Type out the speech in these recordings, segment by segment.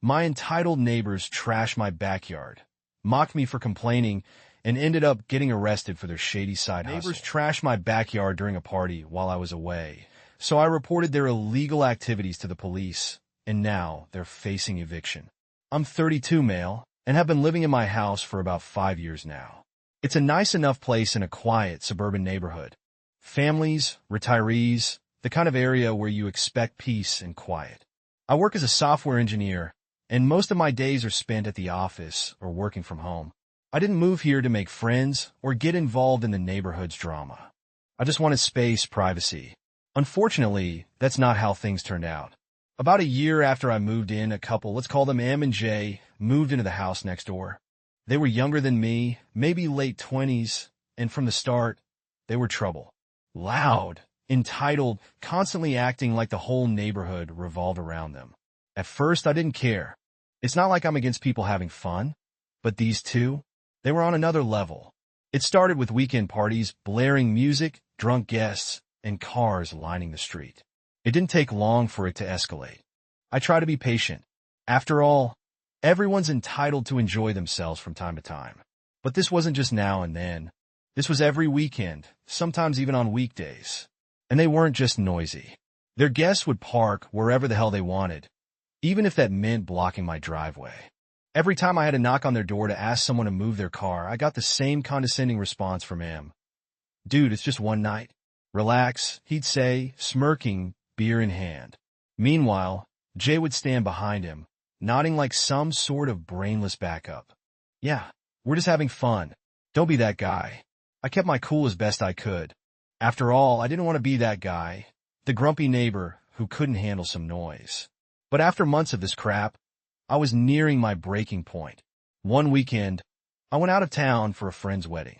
My entitled neighbors trashed my backyard, mocked me for complaining, and ended up getting arrested for their shady side hustle. Neighbors trashed my backyard during a party while I was away, so I reported their illegal activities to the police, and now they're facing eviction. I'm 32, male, and have been living in my house for about 5 years now. It's a nice enough place in a quiet suburban neighborhood. Families, retirees, the kind of area where you expect peace and quiet. I work as a software engineer, and most of my days are spent at the office or working from home. I didn't move here to make friends or get involved in the neighborhood's drama. I just wanted space, privacy. Unfortunately, that's not how things turned out. About a year after I moved in, a couple, let's call them M and J, moved into the house next door. They were younger than me, maybe late 20s, and from the start, they were trouble. Loud, entitled, constantly acting like the whole neighborhood revolved around them. At first, I didn't care. It's not like I'm against people having fun, but these two, they were on another level. It started with weekend parties, blaring music, drunk guests, and cars lining the street. It didn't take long for it to escalate. I try to be patient. After all, everyone's entitled to enjoy themselves from time to time. But this wasn't just now and then. This was every weekend, sometimes even on weekdays. And they weren't just noisy. Their guests would park wherever the hell they wanted, even if that meant blocking my driveway. Every time I had to knock on their door to ask someone to move their car, I got the same condescending response from him. "Dude, it's just one night. Relax," he'd say, smirking, beer in hand. Meanwhile, Jay would stand behind him, nodding like some sort of brainless backup. "Yeah, we're just having fun. Don't be that guy." I kept my cool as best I could. After all, I didn't want to be that guy, the grumpy neighbor who couldn't handle some noise. But after months of this crap, I was nearing my breaking point. One weekend, I went out of town for a friend's wedding.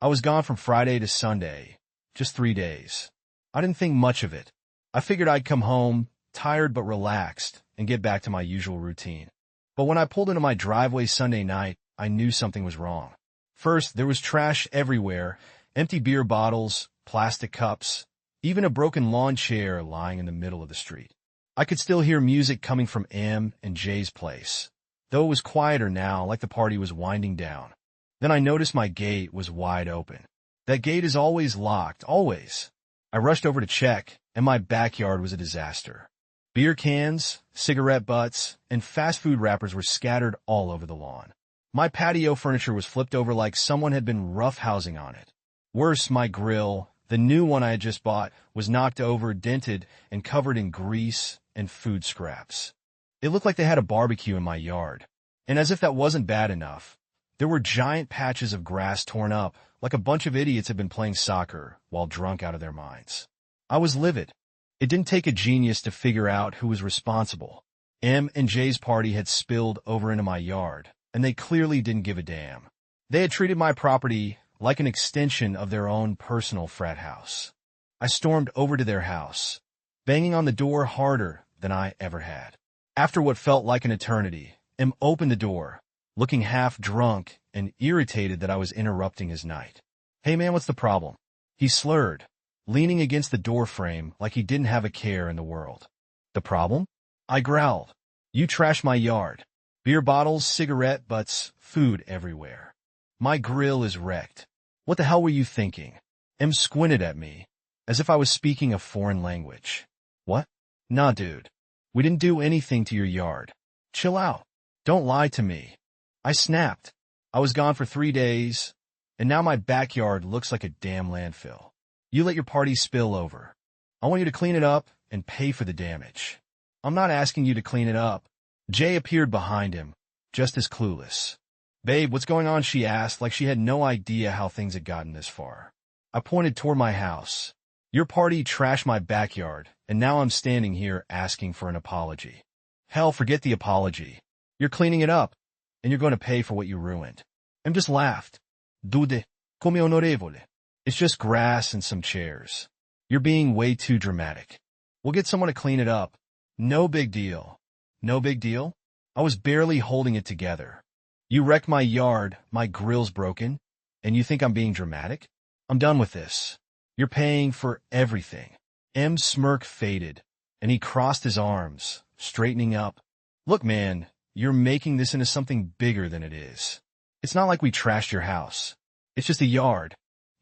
I was gone from Friday to Sunday, just 3 days. I didn't think much of it. I figured I'd come home, tired but relaxed, and get back to my usual routine. But when I pulled into my driveway Sunday night, I knew something was wrong. First, there was trash everywhere, empty beer bottles, plastic cups, even a broken lawn chair lying in the middle of the street. I could still hear music coming from M and Jay's place, though it was quieter now, like the party was winding down. Then I noticed my gate was wide open. That gate is always locked, always. I rushed over to check, and my backyard was a disaster. Beer cans, cigarette butts, and fast food wrappers were scattered all over the lawn. My patio furniture was flipped over like someone had been roughhousing on it. Worse, my grill, the new one I had just bought, was knocked over, dented, and covered in grease and food scraps. It looked like they had a barbecue in my yard. And as if that wasn't bad enough, there were giant patches of grass torn up, like a bunch of idiots had been playing soccer while drunk out of their minds. I was livid. It didn't take a genius to figure out who was responsible. M and Jay's party had spilled over into my yard, and they clearly didn't give a damn. They had treated my property like an extension of their own personal frat house. I stormed over to their house, banging on the door harder than I ever had. After what felt like an eternity, M opened the door, looking half drunk and irritated that I was interrupting his night. "Hey man, what's the problem?" He slurred, leaning against the doorframe like he didn't have a care in the world. "The problem?" I growled. "You trashed my yard. Beer bottles, cigarette butts, food everywhere. My grill is wrecked. What the hell were you thinking?" M squinted at me, as if I was speaking a foreign language. "What? Nah, dude. We didn't do anything to your yard. Chill out. Don't lie to me." I snapped. I was gone for 3 days, and now my backyard looks like a damn landfill. You let your party spill over. I want you to clean it up and pay for the damage. "I'm not asking you to clean it up." Jay appeared behind him, just as clueless. "Babe, what's going on?" she asked, like she had no idea how things had gotten this far. I pointed toward my house. "Your party trashed my backyard, and now I'm standing here asking for an apology." "Hell, forget the apology. You're cleaning it up, and you're going to pay for what you ruined." M just laughed. "Dude, come onorevole. It's just grass and some chairs. You're being way too dramatic. We'll get someone to clean it up. No big deal." "No big deal?" I was barely holding it together. "You wrecked my yard, my grill's broken, and you think I'm being dramatic? I'm done with this. You're paying for everything." M's smirk faded, and he crossed his arms, straightening up. "Look, man, you're making this into something bigger than it is. It's not like we trashed your house. It's just a yard.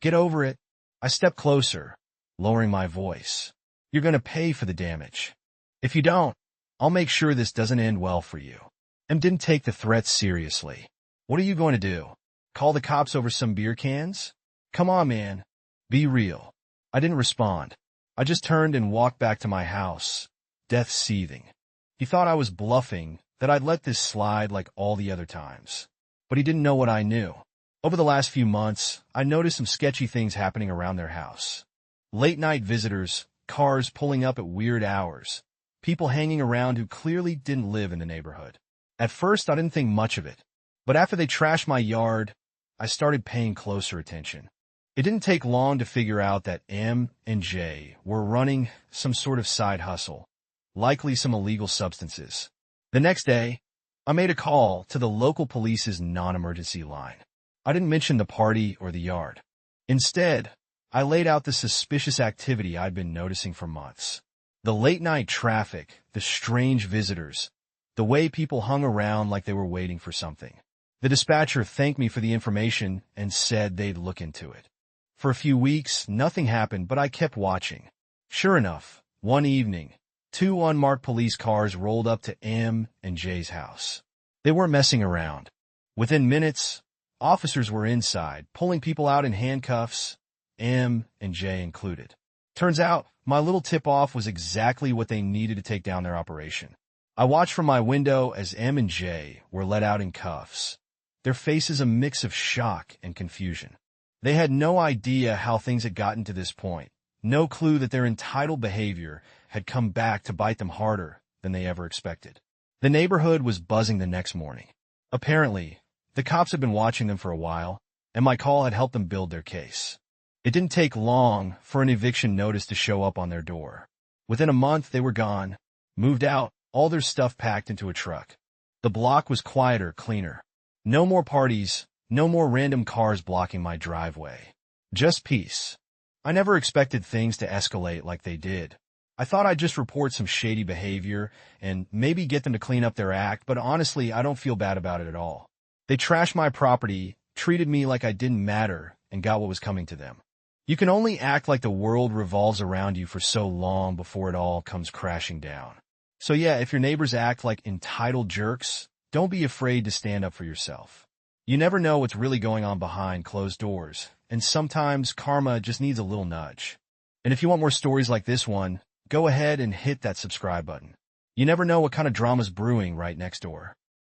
Get over it. I step closer, lowering my voice. You're going to pay for the damage. If you don't, I'll make sure this doesn't end well for you. M didn't take the threats seriously. What are you going to do? Call the cops over some beer cans? Come on, man. Be real. I didn't respond. I just turned and walked back to my house, death seething. He thought I was bluffing, that I'd let this slide like all the other times. But he didn't know what I knew. Over the last few months, I noticed some sketchy things happening around their house. Late-night visitors, cars pulling up at weird hours, people hanging around who clearly didn't live in the neighborhood. At first, I didn't think much of it. But after they trashed my yard, I started paying closer attention. It didn't take long to figure out that M and J were running some sort of side hustle, likely some illegal substances. The next day, I made a call to the local police's non-emergency line. I didn't mention the party or the yard. Instead, I laid out the suspicious activity I'd been noticing for months. The late-night traffic, the strange visitors, the way people hung around like they were waiting for something. The dispatcher thanked me for the information and said they'd look into it. For a few weeks, nothing happened, but I kept watching. Sure enough, one evening, 2 unmarked police cars rolled up to M and J's house. They weren't messing around. Within minutes, officers were inside, pulling people out in handcuffs, M and J included. Turns out, my little tip-off was exactly what they needed to take down their operation. I watched from my window as M and J were let out in cuffs, their faces a mix of shock and confusion. They had no idea how things had gotten to this point, no clue that their entitled behavior had come back to bite them harder than they ever expected. The neighborhood was buzzing the next morning. Apparently, the cops had been watching them for a while, and my call had helped them build their case. It didn't take long for an eviction notice to show up on their door. Within a month, they were gone, moved out, all their stuff packed into a truck. The block was quieter, cleaner. No more parties, no more random cars blocking my driveway. Just peace. I never expected things to escalate like they did. I thought I'd just report some shady behavior and maybe get them to clean up their act, but honestly, I don't feel bad about it at all. They trashed my property, treated me like I didn't matter, and got what was coming to them. You can only act like the world revolves around you for so long before it all comes crashing down. So yeah, if your neighbors act like entitled jerks, don't be afraid to stand up for yourself. You never know what's really going on behind closed doors, and sometimes karma just needs a little nudge. And if you want more stories like this one, go ahead and hit that subscribe button. You never know what kind of drama's brewing right next door.